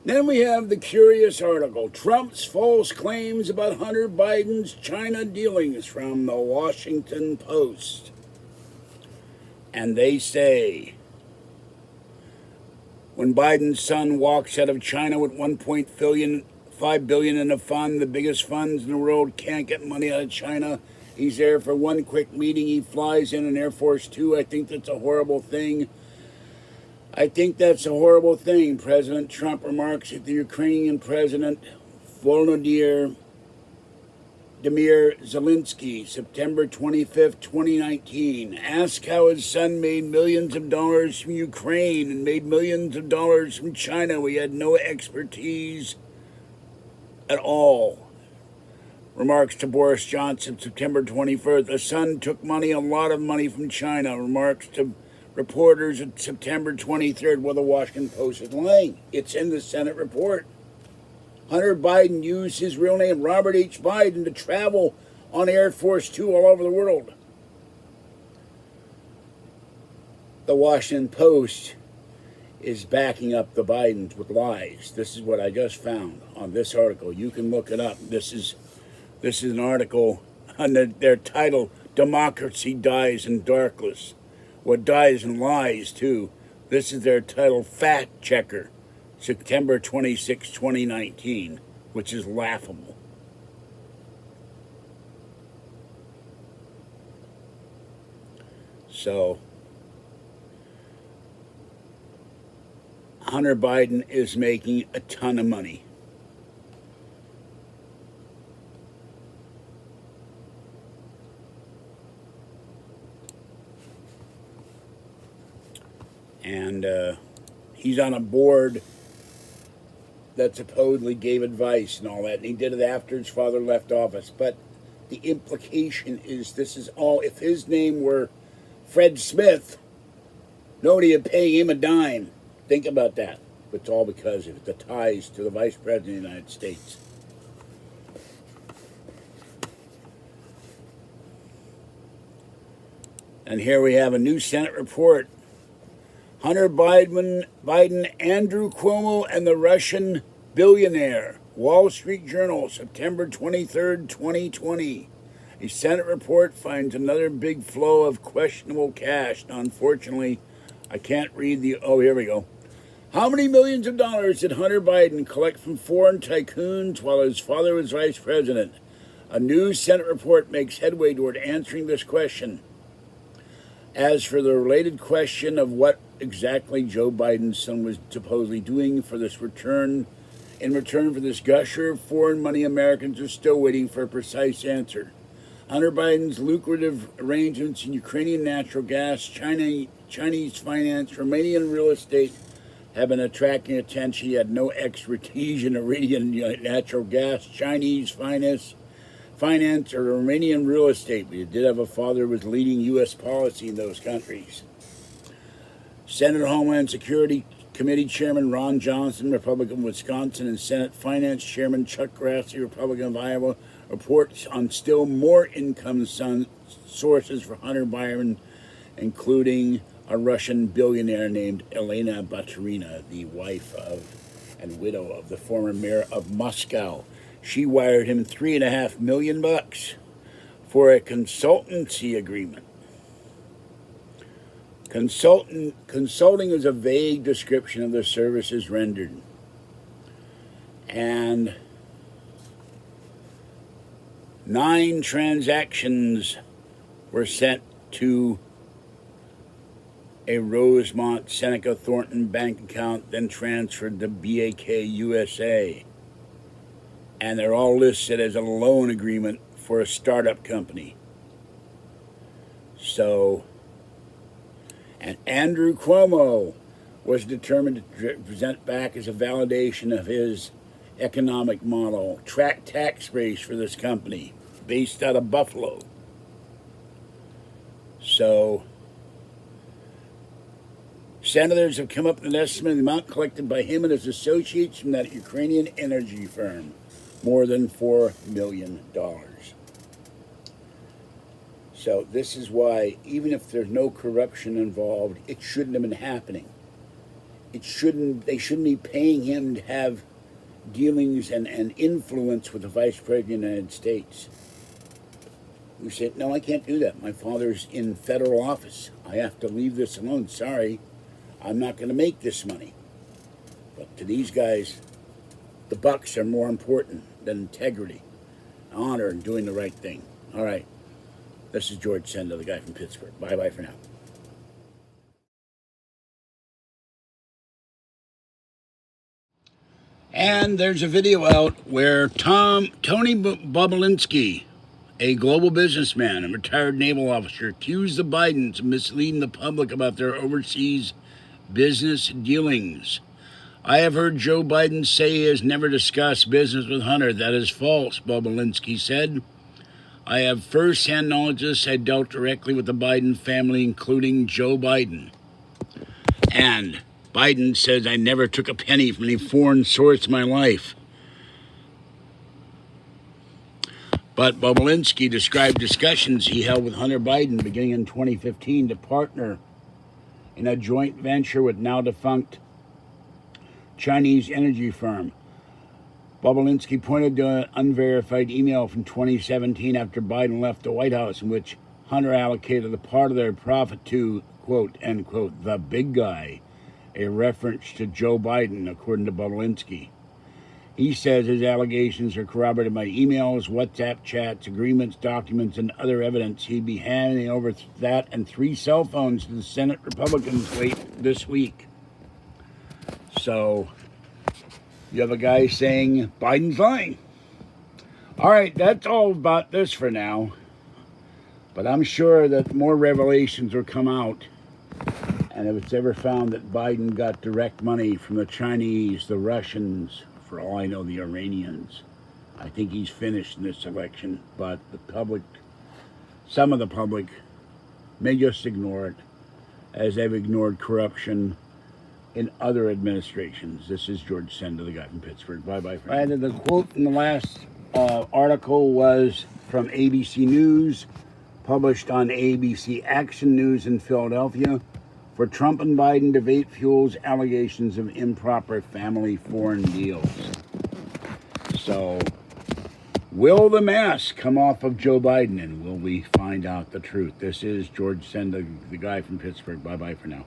Then we have the curious article, Trump's false claims about Hunter Biden's China dealings, from the Washington Post. And they say, when Biden's son walks out of China with $1.5 billion in a fund, the biggest funds in the world, can't get money out of China. He's there for one quick meeting. He flies in an Air Force Two. I think that's a horrible thing. President Trump remarks at the Ukrainian President Volodymyr Zelensky, September 25th, 2019. Asked how his son made millions of dollars from Ukraine and made millions of dollars from China. We had no expertise at all. Remarks to Boris Johnson, September 21st. The son took a lot of money from China. Remarks to reporters at September 23rd. Well, the Washington Post is lying. It's in the Senate report. Hunter Biden used his real name, Robert H. Biden, to travel on Air Force Two all over the world. The Washington Post is backing up the Bidens with lies. This is what I just found on this article. You can look it up. This is an article under their title, Democracy Dies in Darkness. What dies in lies, too. This is their title, Fact Checker, September 26, 2019, which is laughable. So, Hunter Biden is making a ton of money. And he's on a board that supposedly gave advice and all that. And he did it after his father left office. But the implication is this is all, if his name were Fred Smith, nobody would pay him a dime. Think about that. But it's all because of the ties to the Vice President of the United States. And here we have a new Senate report. Hunter Biden, Andrew Cuomo, and the Russian billionaire. Wall Street Journal, September 23rd, 2020. A Senate report finds another big flow of questionable cash. Now, unfortunately, I can't read the... Oh, here we go. How many millions of dollars did Hunter Biden collect from foreign tycoons while his father was vice president? A new Senate report makes headway toward answering this question. As for the related question of what exactly Joe Biden's son was supposedly doing for this in return for this gusher of foreign money, Americans are still waiting for a precise answer. Hunter Biden's lucrative arrangements in Ukrainian natural gas, Chinese finance, Romanian real estate have been attracting attention. He had no expertise in Iranian natural gas, Chinese finance, or Romanian real estate, but he did have a father who was leading U.S. policy in those countries. Senate Homeland Security Committee Chairman Ron Johnson, Republican of Wisconsin, and Senate Finance Chairman Chuck Grassley, Republican of Iowa, reports on still more income sources for Hunter Biden, including a Russian billionaire named Elena Baturina, the wife of and widow of the former mayor of Moscow. She wired him $3.5 million for a consultancy agreement. Consulting is a vague description of the services rendered. And 9 transactions were sent to a Rosemont Seneca Thornton bank account, then transferred to BAK USA. And they're all listed as a loan agreement for a startup company. So, and Andrew Cuomo was determined to present back as a validation of his economic model, track tax base for this company, based out of Buffalo. So, senators have come up with an estimate of the amount collected by him and his associates from that Ukrainian energy firm, more than $4 million. So this is why, even if there's no corruption involved, it shouldn't have been happening. they shouldn't be paying him to have dealings and influence with the Vice President of the United States. We said, no, I can't do that. My father's in federal office. I have to leave this alone. Sorry, I'm not going to make this money. But to these guys, the bucks are more important than integrity, honor, and doing the right thing. All right, this is George Senda, the guy from Pittsburgh. Bye-bye for now. And there's a video out where Tony Bobulinski, a global businessman and retired naval officer, accused the Bidens of misleading the public about their overseas business dealings. I have heard Joe Biden say he has never discussed business with Hunter. That is false, Bobulinski said. I have first-hand knowledge of this. I dealt directly with the Biden family, including Joe Biden. And Biden says, I never took a penny from any foreign source in my life. But Bobulinski described discussions he held with Hunter Biden beginning in 2015 to partner in a joint venture with now-defunct Chinese energy firm. Bobulinski pointed to an unverified email from 2017 after Biden left the White House in which Hunter allocated a part of their profit to, quote, end quote, the big guy, a reference to Joe Biden, according to Bobulinski. He says his allegations are corroborated by emails, WhatsApp chats, agreements, documents, and other evidence. He'd be handing over that and 3 cell phones to the Senate Republicans late this week. So you have a guy saying Biden's lying. All right, that's all about this for now. But I'm sure that more revelations will come out. And if it's ever found that Biden got direct money from the Chinese, the Russians, for all I know, the Iranians, I think he's finished in this election. But the public, some of the public, may just ignore it, as they've ignored corruption in other administrations. This is George Senda, the guy from Pittsburgh. Bye-bye. And the quote in the last article was from ABC News, published on ABC Action News in Philadelphia. For Trump and Biden, debate fuels allegations of improper family foreign deals. So, will the mask come off of Joe Biden, and will we find out the truth? This is George Senda, the guy from Pittsburgh. Bye-bye for now.